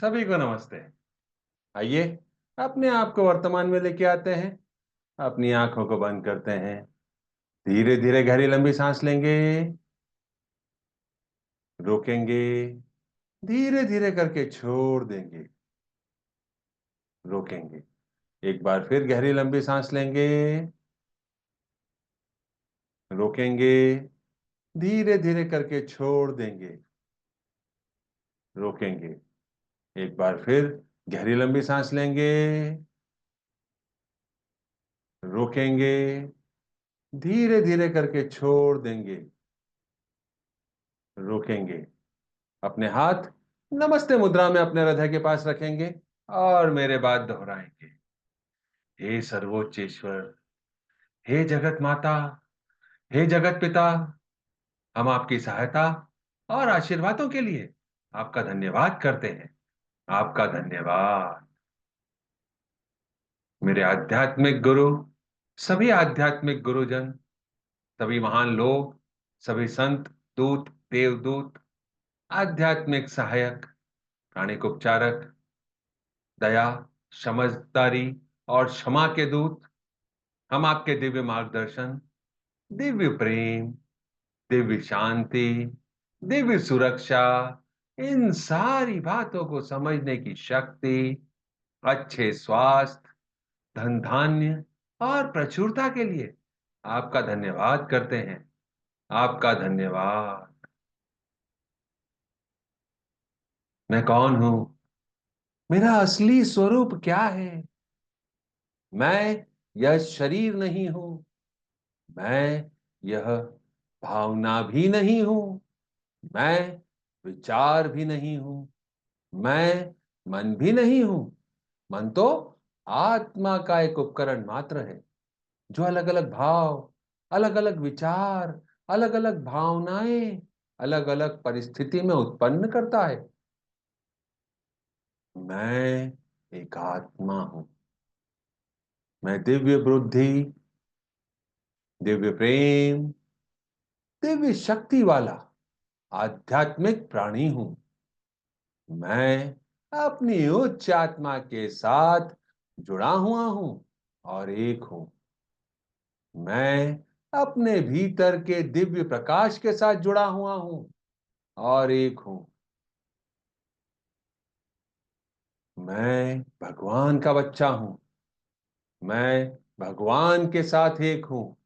सभी को नमस्ते। आइए, अपने आप को वर्तमान में लेके आते हैं। अपनी आंखों को बंद करते हैं। धीरे धीरे गहरी लंबी सांस लेंगे। रोकेंगे। धीरे धीरे करके छोड़ देंगे। रोकेंगे। एक बार फिर गहरी लंबी सांस लेंगे। रोकेंगे। धीरे धीरे करके छोड़ देंगे। रोकेंगे। एक बार फिर गहरी लंबी सांस लेंगे। रोकेंगे। धीरे धीरे करके छोड़ देंगे। रोकेंगे। अपने हाथ नमस्ते मुद्रा में अपने हृदय के पास रखेंगे और मेरे बाद दोहराएंगे। हे सर्वोच्च ईश्वर, हे जगत माता, हे जगत पिता, हम आपकी सहायता और आशीर्वादों के लिए आपका धन्यवाद करते हैं। आपका धन्यवाद। मेरे आध्यात्मिक गुरु, सभी आध्यात्मिक गुरुजन, सभी महान लोग, सभी संत, दूत, देवदूत, आध्यात्मिक सहायक, प्राणिक उपचारक, दया, समझदारी और क्षमा के दूत, हम आपके दिव्य मार्गदर्शन, दिव्य प्रेम, दिव्य शांति, दिव्य सुरक्षा, इन सारी बातों को समझने की शक्ति, अच्छे स्वास्थ्य, धन धान्य और प्रचुरता के लिए आपका धन्यवाद करते हैं। आपका धन्यवाद। मैं कौन हूं? मेरा असली स्वरूप क्या है? मैं यह शरीर नहीं हूं। मैं यह भावना भी नहीं हूं। मैं विचार भी नहीं हूं। मैं मन भी नहीं हूं। मन तो आत्मा का एक उपकरण मात्र है, जो अलग अलग भाव, अलग अलग विचार, अलग अलग भावनाएं, अलग अलग परिस्थिति में उत्पन्न करता है। मैं एक आत्मा हूं। मैं दिव्य बुद्धि, दिव्य प्रेम, दिव्य शक्ति वाला आध्यात्मिक प्राणी हूं। मैं अपनी उच्च आत्मा के साथ जुड़ा हुआ हूं और एक हूं। मैं अपने भीतर के दिव्य प्रकाश के साथ जुड़ा हुआ हूं और एक हूं। मैं भगवान का बच्चा हूं। मैं भगवान के साथ एक हूं।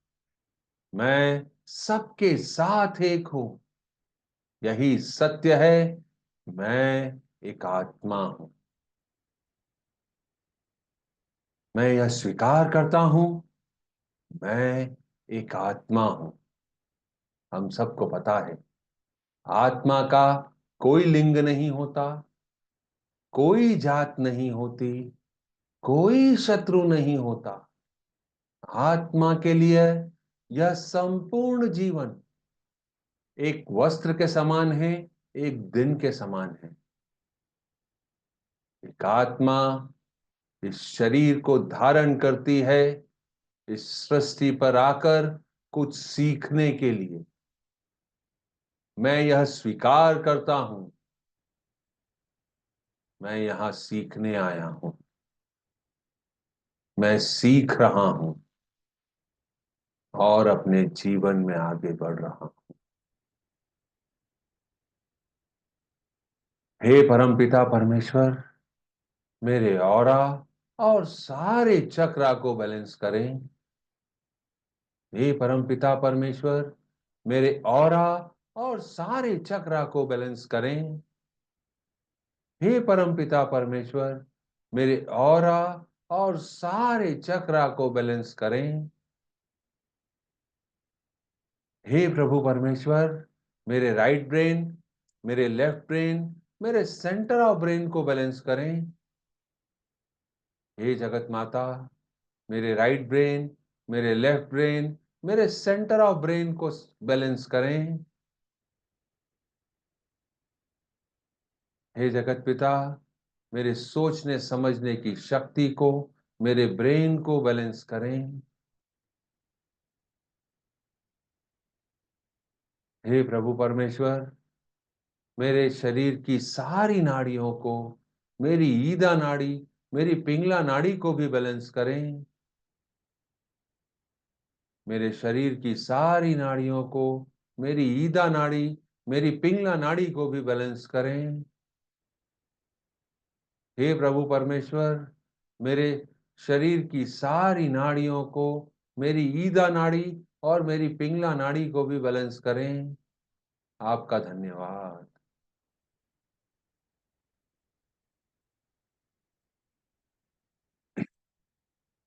मैं सबके साथ एक हूं। यही सत्य है। मैं एक आत्मा हूं। मैं यह स्वीकार करता हूं। मैं एक आत्मा हूं। हम सबको पता है, आत्मा का कोई लिंग नहीं होता, कोई जात नहीं होती, कोई शत्रु नहीं होता। आत्मा के लिए यह संपूर्ण जीवन एक वस्त्र के समान है, एक दिन के समान है। एक आत्मा इस शरीर को धारण करती है, इस सृष्टि पर आकर कुछ सीखने के लिए। मैं यह स्वीकार करता हूं, मैं यहां सीखने आया हूं। मैं सीख रहा हूं और अपने जीवन में आगे बढ़ रहा हूं। हे परमपिता परमेश्वर, मेरे ऑरा और सारे चक्रा को बैलेंस करें। हे परमपिता परमेश्वर, मेरे ऑरा और सारे चक्रा को बैलेंस करें। हे परमपिता परमेश्वर, मेरे ऑरा और सारे चक्रा को बैलेंस करें। हे प्रभु परमेश्वर, मेरे राइट ब्रेन, मेरे लेफ्ट ब्रेन, मेरे सेंटर ऑफ ब्रेन को बैलेंस करें। हे जगत माता, मेरे राइट ब्रेन, मेरे लेफ्ट ब्रेन, मेरे सेंटर ऑफ ब्रेन को बैलेंस करें। हे जगत पिता, मेरे सोचने समझने की शक्ति को, मेरे ब्रेन को बैलेंस करें। हे प्रभु परमेश्वर, मेरे शरीर की सारी नाड़ियों को, मेरी ईदा नाड़ी, मेरी पिंगला नाड़ी को भी बैलेंस करें। मेरे शरीर की सारी नाड़ियों को, मेरी ईदा नाड़ी, मेरी पिंगला नाड़ी को भी बैलेंस करें। हे प्रभु परमेश्वर, मेरे शरीर की सारी नाड़ियों को, मेरी ईदा नाड़ी और मेरी पिंगला नाड़ी को भी बैलेंस करें। आपका धन्यवाद।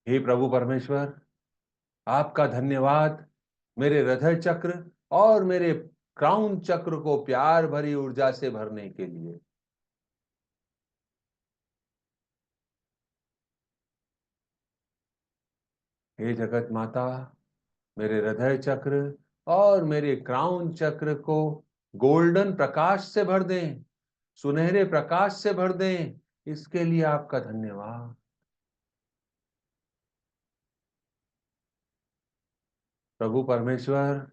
हे प्रभु परमेश्वर, आपका धन्यवाद मेरे हृदय चक्र और मेरे क्राउन चक्र को प्यार भरी ऊर्जा से भरने के लिए। हे जगत माता, मेरे हृदय चक्र और मेरे क्राउन चक्र को गोल्डन प्रकाश से भर दें, सुनहरे प्रकाश से भर दें। इसके लिए आपका धन्यवाद। प्रभु परमेश्वर,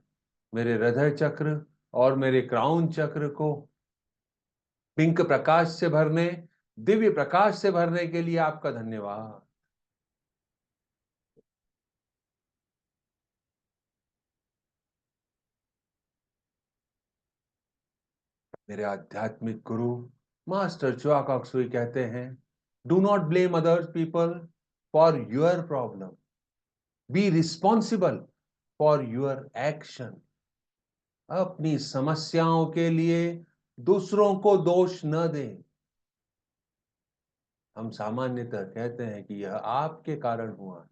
मेरे हृदय चक्र और मेरे क्राउन चक्र को पिंक प्रकाश से भरने, दिव्य प्रकाश से भरने के लिए आपका धन्यवाद। मेरे आध्यात्मिक गुरु मास्टर चुआ कॉक्सुई कहते हैं, do not blame other people for your problem, be responsible for your action. अपनी समस्याओं के लिए दूसरों को दोष न दें। हम सामान्यतः कहते हैं कि यह आपके कारण हुआ है,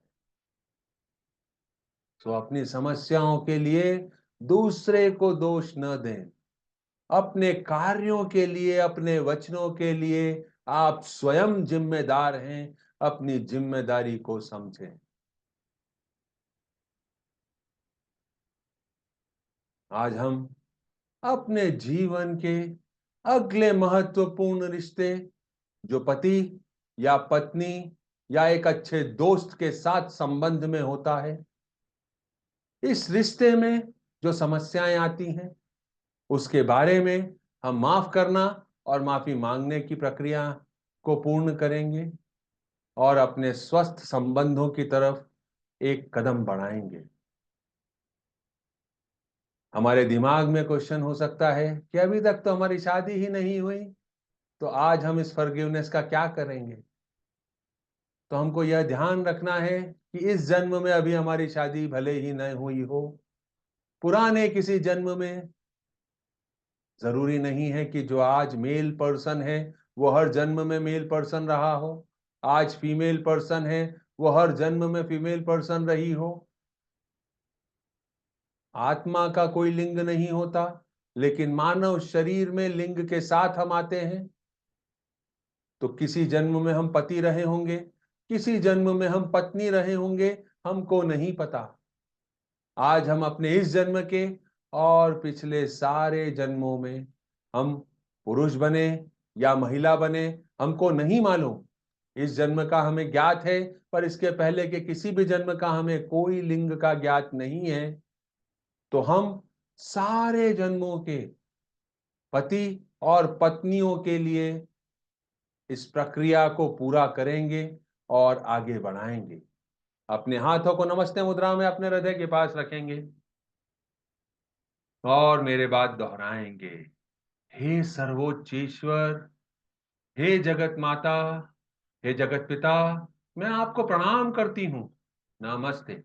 तो अपनी समस्याओं के लिए दूसरे को दोष न दें। अपने कार्यों के लिए, अपने वचनों के लिए आप स्वयं जिम्मेदार हैं। अपनी जिम्मेदारी को समझें। आज हम अपने जीवन के अगले महत्वपूर्ण रिश्ते, जो पति या पत्नी या एक अच्छे दोस्त के साथ संबंध में होता है, इस रिश्ते में जो समस्याएं आती हैं, उसके बारे में हम माफ करना और माफी मांगने की प्रक्रिया को पूर्ण करेंगे और अपने स्वस्थ संबंधों की तरफ एक कदम बढ़ाएंगे। हमारे दिमाग में क्वेश्चन हो सकता है कि अभी तक तो हमारी शादी ही नहीं हुई, तो आज हम इस फॉरगिवनेस का क्या करेंगे? तो हमको यह ध्यान रखना है कि इस जन्म में अभी हमारी शादी भले ही न हुई हो, पुराने किसी जन्म में, जरूरी नहीं है कि जो आज मेल पर्सन है वो हर जन्म में मेल पर्सन रहा हो, आज फीमेल पर्सन है वो हर जन्म में फीमेल पर्सन रही हो। आत्मा का कोई लिंग नहीं होता, लेकिन मानव शरीर में लिंग के साथ हम आते हैं। तो किसी जन्म में हम पति रहे होंगे, किसी जन्म में हम पत्नी रहे होंगे, हमको नहीं पता। आज हम अपने इस जन्म के और पिछले सारे जन्मों में हम पुरुष बने या महिला बने, हमको नहीं मालूम। इस जन्म का हमें ज्ञात है, पर इसके पहले के किसी भी जन्म का हमें कोई लिंग का ज्ञात नहीं है। तो हम सारे जन्मों के पति और पत्नियों के लिए इस प्रक्रिया को पूरा करेंगे और आगे बढ़ाएंगे। अपने हाथों को नमस्ते मुद्रा में अपने हृदय के पास रखेंगे और मेरे बाद दोहराएंगे। हे सर्वोच्च ईश्वर, हे जगत माता, हे जगत पिता, मैं आपको प्रणाम करती हूँ। नमस्ते,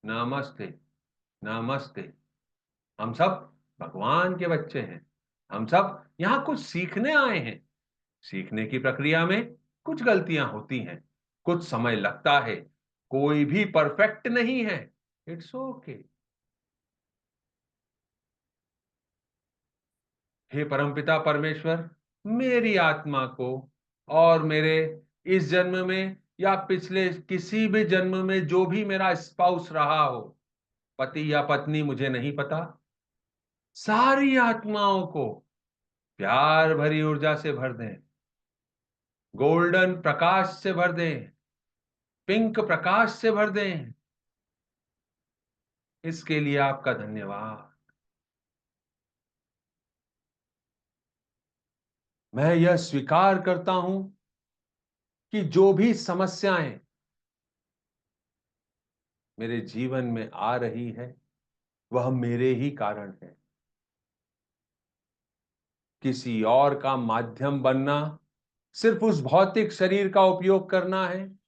नमस्ते, नमस्ते। हम सब भगवान के बच्चे हैं। हम सब यहाँ कुछ सीखने आए हैं। सीखने की प्रक्रिया में कुछ गलतियां होती हैं, कुछ समय लगता है, कोई भी परफेक्ट नहीं है। It's okay. हे परमपिता परमेश्वर, मेरी आत्मा को और मेरे इस जन्म में या पिछले किसी भी जन्म में जो भी मेरा स्पाउस रहा हो, पति या पत्नी मुझे नहीं पता, सारी आत्माओं को प्यार भरी ऊर्जा से भर दें, गोल्डन प्रकाश से भर दें, पिंक प्रकाश से भर दें। इसके लिए आपका धन्यवाद। मैं यह स्वीकार करता हूं कि जो भी समस्याएं मेरे जीवन में आ रही है वह मेरे ही कारण है। किसी और का माध्यम बनना, सिर्फ उस भौतिक शरीर का उपयोग करना है।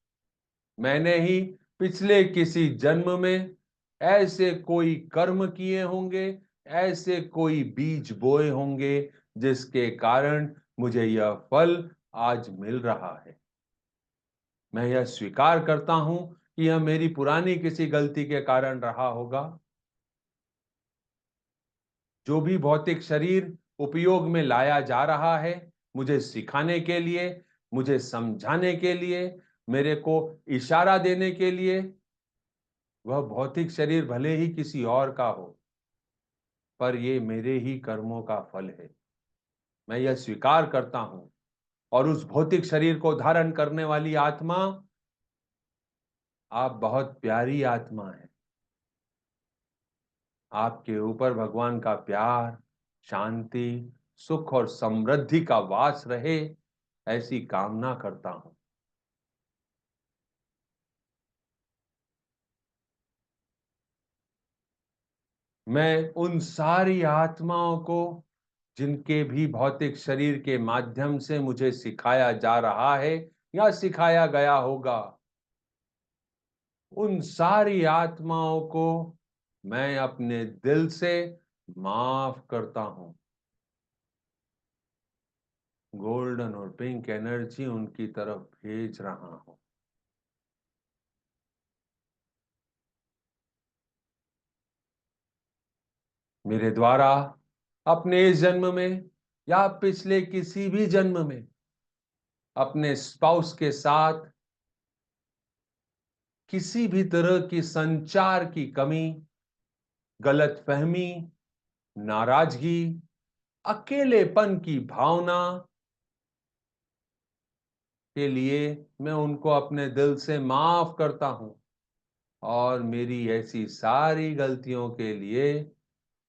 मैंने ही पिछले किसी जन्म में ऐसे कोई कर्म किए होंगे, ऐसे कोई बीज बोए होंगे जिसके कारण मुझे यह फल आज मिल रहा है। मैं यह स्वीकार करता हूं कि यह मेरी पुरानी किसी गलती के कारण रहा होगा। जो भी भौतिक शरीर उपयोग में लाया जा रहा है, मुझे सिखाने के लिए, मुझे समझाने के लिए, मेरे को इशारा देने के लिए, वह भौतिक शरीर भले ही किसी और का हो, पर ये मेरे ही कर्मों का फल है। मैं यह स्वीकार करता हूं। और उस भौतिक शरीर को धारण करने वाली आत्मा, आप बहुत प्यारी आत्मा है। आपके ऊपर भगवान का प्यार, शांति, सुख और समृद्धि का वास रहे, ऐसी कामना करता हूं। मैं उन सारी आत्माओं को, जिनके भी भौतिक शरीर के माध्यम से मुझे सिखाया जा रहा है या सिखाया गया होगा, उन सारी आत्माओं को मैं अपने दिल से माफ करता हूं। गोल्डन और पिंक एनर्जी उनकी तरफ भेज रहा हूं। मेरे द्वारा अपने इस जन्म में या पिछले किसी भी जन्म में अपने स्पाउस के साथ किसी भी तरह की संचार की कमी, गलतफहमी, नाराजगी, अकेलेपन की भावना के लिए मैं उनको अपने दिल से माफ करता हूं। और मेरी ऐसी सारी गलतियों के लिए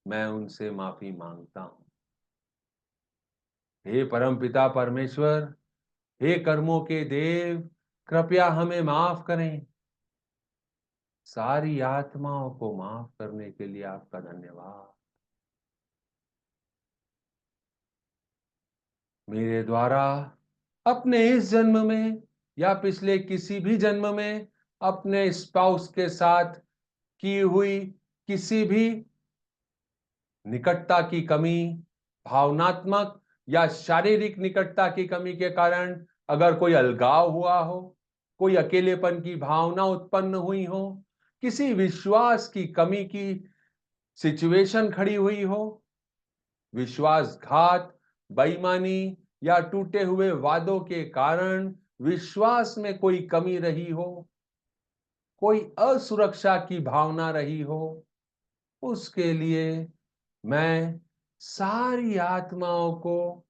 मैं उनसे माफी मांगता हूं। हे परमपिता परमेश्वर, हे कर्मों के देव, कृपया हमें माफ करें। सारी आत्माओं को माफ करने के लिए आपका धन्यवाद। मेरे द्वारा अपने इस जन्म में या पिछले किसी भी जन्म में अपने स्पाउस के साथ की हुई किसी भी निकटता की कमी, भावनात्मक या शारीरिक निकटता की कमी के कारण अगर कोई अलगाव हुआ हो, कोई अकेलेपन की भावना उत्पन्न हुई हो, किसी विश्वास की कमी की सिचुएशन खड़ी हुई हो, विश्वासघात, बेईमानी या टूटे हुए वादों के कारण विश्वास में कोई कमी रही हो, कोई असुरक्षा की भावना रही हो, उसके लिए मैं सारी आत्माओं को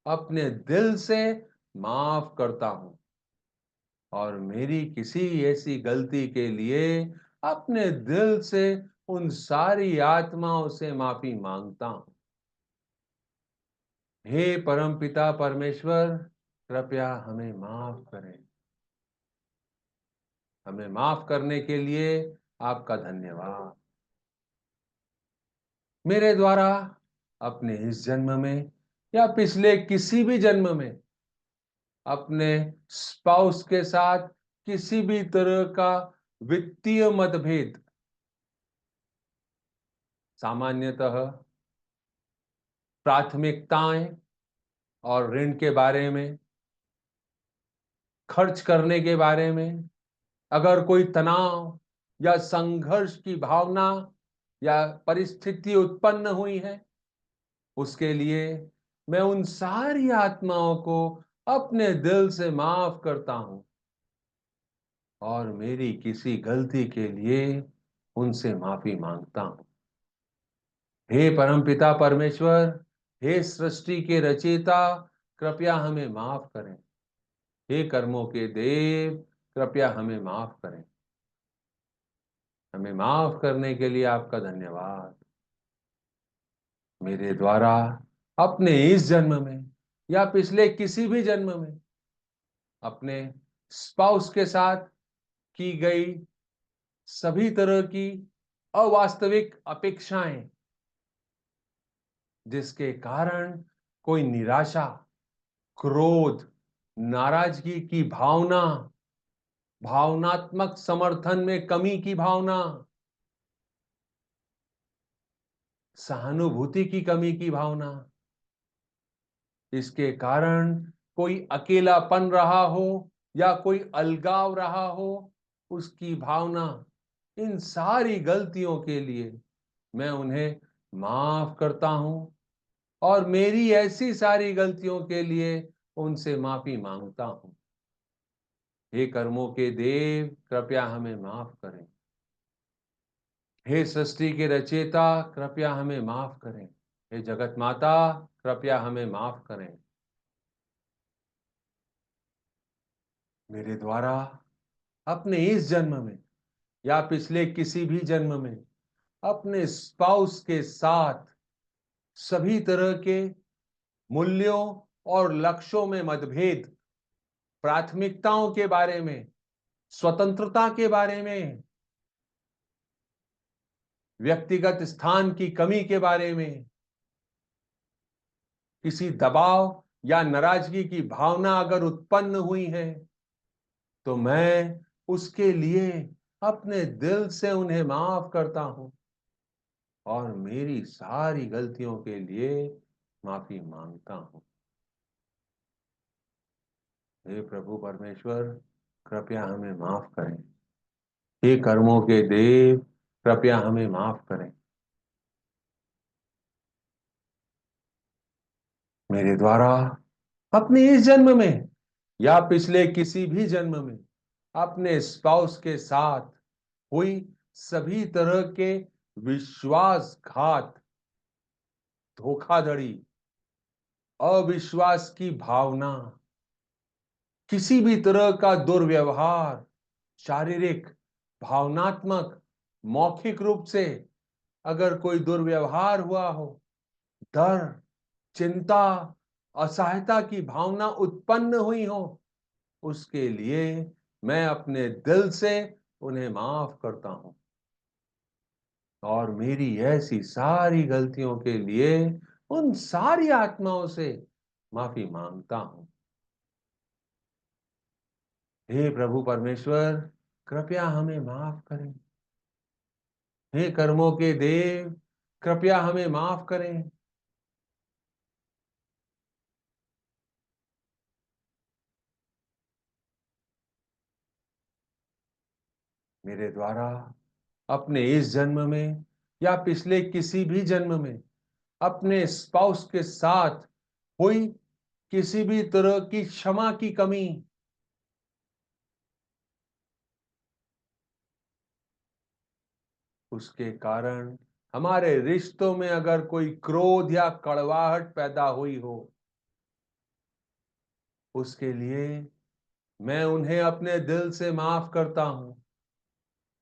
अपने दिल से माफ करता हूं। और मेरी किसी ऐसी गलती के लिए अपने दिल से उन सारी आत्माओं से माफी मांगता हूं। हे परमपिता परमेश्वर, कृपया हमें माफ करें। हमें माफ करने के लिए आपका धन्यवाद। मेरे द्वारा अपने इस जन्म में या पिछले किसी भी जन्म में अपने स्पाउस के साथ किसी भी तरह का वित्तीय मतभेद, सामान्यतः प्राथमिकताएं और ऋण के बारे में, खर्च करने के बारे में, अगर कोई तनाव या संघर्ष की भावना या परिस्थिति उत्पन्न हुई है, उसके लिए मैं उन सारी आत्माओं को अपने दिल से माफ करता हूं। और मेरी किसी गलती के लिए उनसे माफी मांगता हूं। हे परमपिता परमेश्वर, हे सृष्टि के रचयिता, कृपया हमें माफ करें। हे कर्मों के देव, कृपया हमें माफ करें। हमें माफ करने के लिए आपका धन्यवाद। मेरे द्वारा अपने इस जन्म में या पिछले किसी भी जन्म में अपने स्पाउस के साथ की गई सभी तरह की अवास्तविक अपेक्षाएं, जिसके कारण कोई निराशा, क्रोध, नाराजगी की भावना, भावनात्मक समर्थन में कमी की भावना, सहानुभूति की कमी की भावना, इसके कारण कोई अकेलापन रहा हो या कोई अलगाव रहा हो, उसकी भावना, इन सारी गलतियों के लिए मैं उन्हें माफ करता हूं और मेरी ऐसी सारी गलतियों के लिए उनसे माफी मांगता हूं। हे कर्मों के देव, कृपया हमें माफ करें। हे सृष्टि के रचयिता, कृपया हमें माफ करें। हे जगत माता, कृपया हमें माफ करें। मेरे द्वारा अपने इस जन्म में या पिछले किसी भी जन्म में अपने स्पाउस के साथ सभी तरह के मूल्यों और लक्ष्यों में मतभेद, प्राथमिकताओं के बारे में, स्वतंत्रता के बारे में, व्यक्तिगत स्थान की कमी के बारे में, किसी दबाव या नाराजगी की भावना अगर उत्पन्न हुई है, तो मैं उसके लिए अपने दिल से उन्हें माफ करता हूं और मेरी सारी गलतियों के लिए माफी मांगता हूं। हे प्रभु परमेश्वर, कृपया हमें माफ करें। हे कर्मों के देव, कृपया हमें माफ करें। मेरे द्वारा अपने इस जन्म में या पिछले किसी भी जन्म में अपने स्पाउस के साथ हुई सभी तरह के विश्वासघात, धोखाधड़ी, अविश्वास की भावना, किसी भी तरह का दुर्व्यवहार, शारीरिक, भावनात्मक, मौखिक रूप से अगर कोई दुर्व्यवहार हुआ हो, डर, चिंता, असहायता की भावना उत्पन्न हुई हो, उसके लिए मैं अपने दिल से उन्हें माफ करता हूं और मेरी ऐसी सारी गलतियों के लिए उन सारी आत्माओं से माफी मांगता हूं। हे प्रभु परमेश्वर, कृपया हमें माफ करें। हे कर्मों के देव, कृपया हमें माफ करें। मेरे द्वारा अपने इस जन्म में या पिछले किसी भी जन्म में अपने स्पाउस के साथ हुई किसी भी तरह की क्षमा की कमी, उसके कारण हमारे रिश्तों में अगर कोई क्रोध या कड़वाहट पैदा हुई हो, उसके लिए मैं उन्हें अपने दिल से माफ करता हूं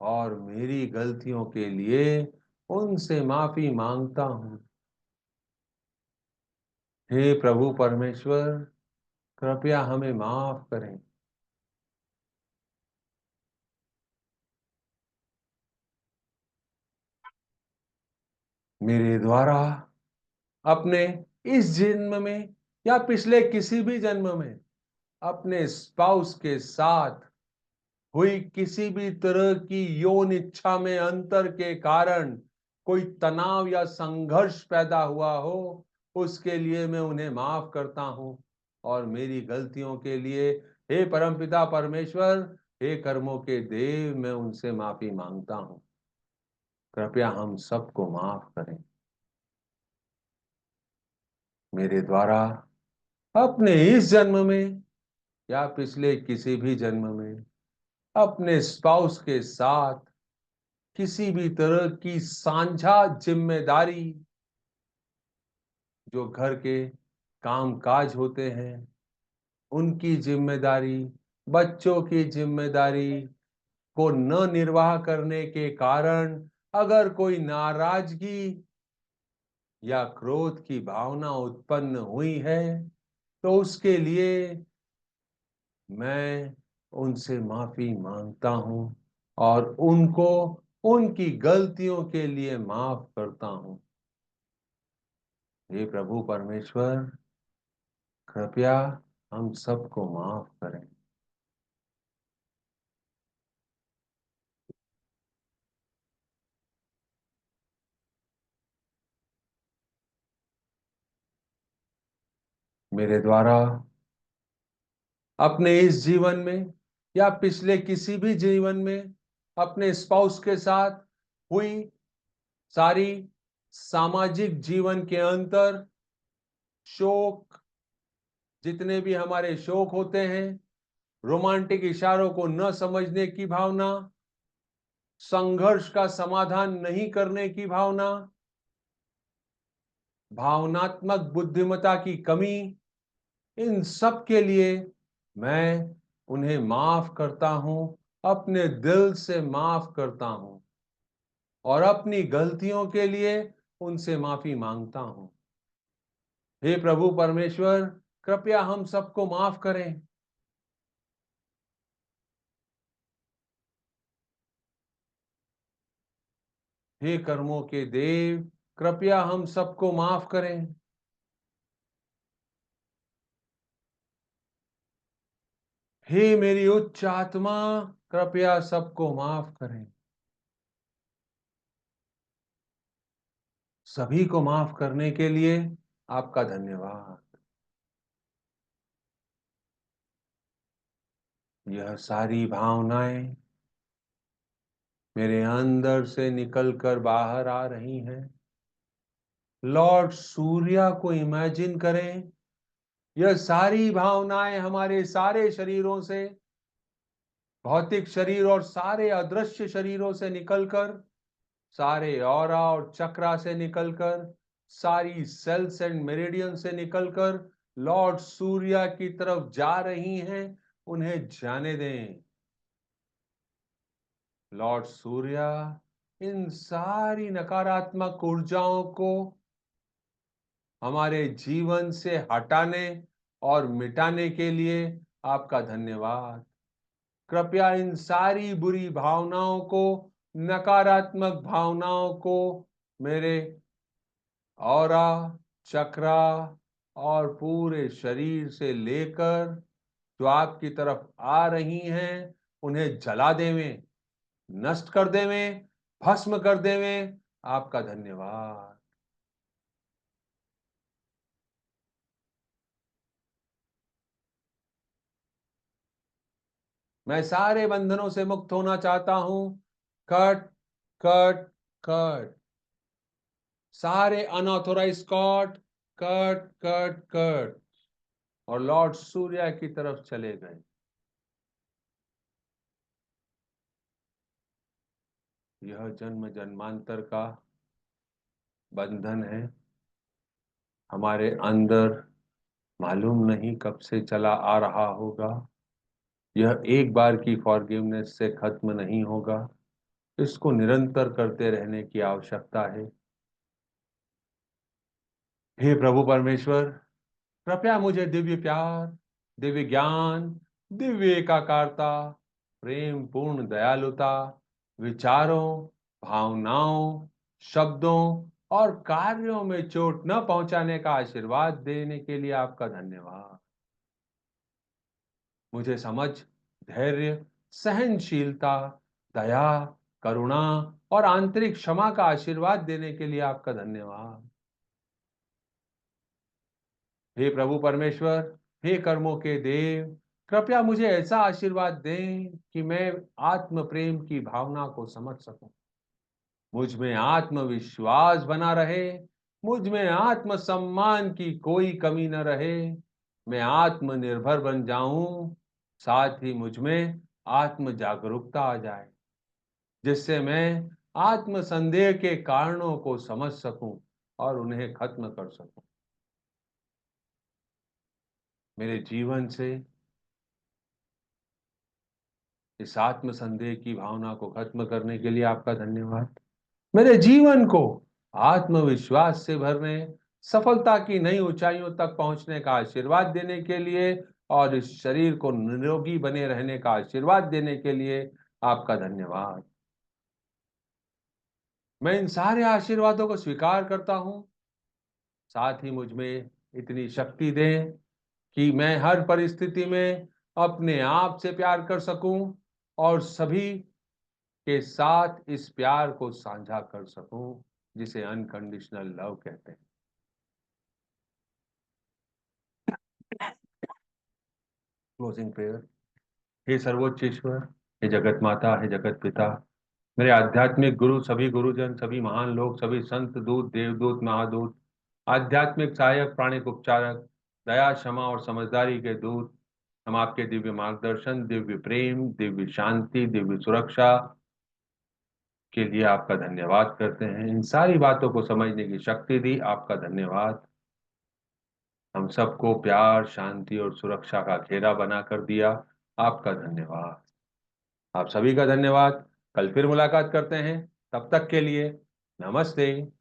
और मेरी गलतियों के लिए उनसे माफी मांगता हूं। हे प्रभु परमेश्वर, कृपया हमें माफ करें। मेरे द्वारा अपने इस जन्म में या पिछले किसी भी जन्म में अपने स्पाउस के साथ हुई किसी भी तरह की यौन इच्छा में अंतर के कारण कोई तनाव या संघर्ष पैदा हुआ हो, उसके लिए मैं उन्हें माफ करता हूं और मेरी गलतियों के लिए हे परमपिता परमेश्वर, हे कर्मों के देव, मैं उनसे माफी मांगता हूं। कृपया हम सबको माफ करें। मेरे द्वारा अपने इस जन्म में या पिछले किसी भी जन्म में अपने स्पाउस के साथ किसी भी तरह की साझा जिम्मेदारी, जो घर के काम काज होते हैं, उनकी जिम्मेदारी, बच्चों की जिम्मेदारी को न निर्वाह करने के कारण अगर कोई नाराजगी या क्रोध की भावना उत्पन्न हुई है, तो उसके लिए मैं उनसे माफी मांगता हूँ और उनको उनकी गलतियों के लिए माफ करता हूँ। हे प्रभु परमेश्वर, कृपया हम सबको माफ करें। मेरे द्वारा अपने इस जीवन में या पिछले किसी भी जीवन में अपने स्पाउस के साथ हुई सारी सामाजिक जीवन के अंतर, शोक, जितने भी हमारे शोक होते हैं, रोमांटिक इशारों को न समझने की भावना, संघर्ष का समाधान नहीं करने की भावना, भावनात्मक बुद्धिमत्ता की कमी, इन सब के लिए मैं उन्हें माफ करता हूं, अपने दिल से माफ करता हूं और अपनी गलतियों के लिए उनसे माफी मांगता हूं। हे प्रभु परमेश्वर, कृपया हम सबको माफ करें। हे कर्मों के देव, कृपया हम सबको माफ करें। हे मेरी उच्च आत्मा, कृपया सबको माफ करें। सभी को माफ करने के लिए आपका धन्यवाद। यह सारी भावनाएं मेरे अंदर से निकलकर बाहर आ रही हैं। लॉर्ड सूर्या को इमेजिन करें, यह सारी भावनाएं हमारे सारे शरीरों से, भौतिक शरीर और सारे अदृश्य शरीरों से निकलकर, सारे ऑरा और चक्रा से निकलकर, सारी सेल्स एंड मेरिडियन से निकलकर लॉर्ड सूर्या की तरफ जा रही हैं। उन्हें जाने दें। लॉर्ड सूर्या, इन सारी नकारात्मक ऊर्जाओं को हमारे जीवन से हटाने और मिटाने के लिए आपका धन्यवाद। कृपया इन सारी बुरी भावनाओं को, नकारात्मक भावनाओं को मेरे ऑरा, चक्रा और पूरे शरीर से लेकर जो आपकी तरफ आ रही हैं, उन्हें जला देवें, नष्ट कर देवें, भस्म कर देवें। आपका धन्यवाद। मैं सारे बंधनों से मुक्त होना चाहता हूं। Cut, cut, cut. सारे unauthorise cord, cut, cut, cut. और लॉर्ड सूर्य की तरफ चले गए। यह जन्म जन्मांतर का बंधन है, हमारे अंदर मालूम नहीं कब से चला आ रहा होगा। यह एक बार की फॉरगिवनेस से खत्म नहीं होगा, इसको निरंतर करते रहने की आवश्यकता है। हे प्रभु परमेश्वर, कृपया मुझे दिव्य प्यार, दिव्य ज्ञान, दिव्य एकाकारता, प्रेम पूर्ण दयालुता, विचारों, भावनाओं, शब्दों और कार्यों में चोट न पहुंचाने का आशीर्वाद देने के लिए आपका धन्यवाद। मुझे समझ, धैर्य, सहनशीलता, दया, करुणा और आंतरिक क्षमा का आशीर्वाद देने के लिए आपका धन्यवाद। हे प्रभु परमेश्वर, हे कर्मों के देव, कृपया मुझे ऐसा आशीर्वाद दें कि मैं आत्म प्रेम की भावना को समझ सकूं, मुझ में आत्मविश्वास बना रहे, मुझ में आत्मसम्मान की कोई कमी न रहे, मैं आत्मनिर्भर बन जाऊं, साथ ही मुझ में आत्म जागरूकता आ जाए, जिससे मैं आत्म संदेह के कारणों को समझ सकूं और उन्हें खत्म कर सकूं। मेरे जीवन से इस आत्म संदेह की भावना को खत्म करने के लिए आपका धन्यवाद। मेरे जीवन को आत्मविश्वास से भरने, सफलता की नई ऊंचाइयों तक पहुंचने का आशीर्वाद देने के लिए और इस शरीर को निरोगी बने रहने का आशीर्वाद देने के लिए आपका धन्यवाद। मैं इन सारे आशीर्वादों को स्वीकार करता हूँ। साथ ही मुझ में इतनी शक्ति दें कि मैं हर परिस्थिति में अपने आप से प्यार कर सकूं और सभी के साथ इस प्यार को साझा कर सकूं, जिसे अनकंडीशनल लव कहते हैं। Closing prayer. हे सर्वोच्च ईश्वर, हे जगत माता, हे जगत पिता, मेरे आध्यात्मिक गुरु, सभी गुरुजन, सभी महान लोग, सभी संत दूत, देवदूत, महादूत, आध्यात्मिक सहायक, प्राणिक उपचारक, दया, क्षमा और समझदारी के दूत, हम आपके दिव्य मार्गदर्शन, दिव्य प्रेम, दिव्य शांति, दिव्य सुरक्षा के लिए आपका धन्यवाद करते हैं। इन सारी बातों को समझने की शक्ति दी, आपका धन्यवाद। हम सबको प्यार, शांति और सुरक्षा का घेरा बना कर दिया, आपका धन्यवाद। आप सभी का धन्यवाद। कल फिर मुलाकात करते हैं, तब तक के लिए नमस्ते।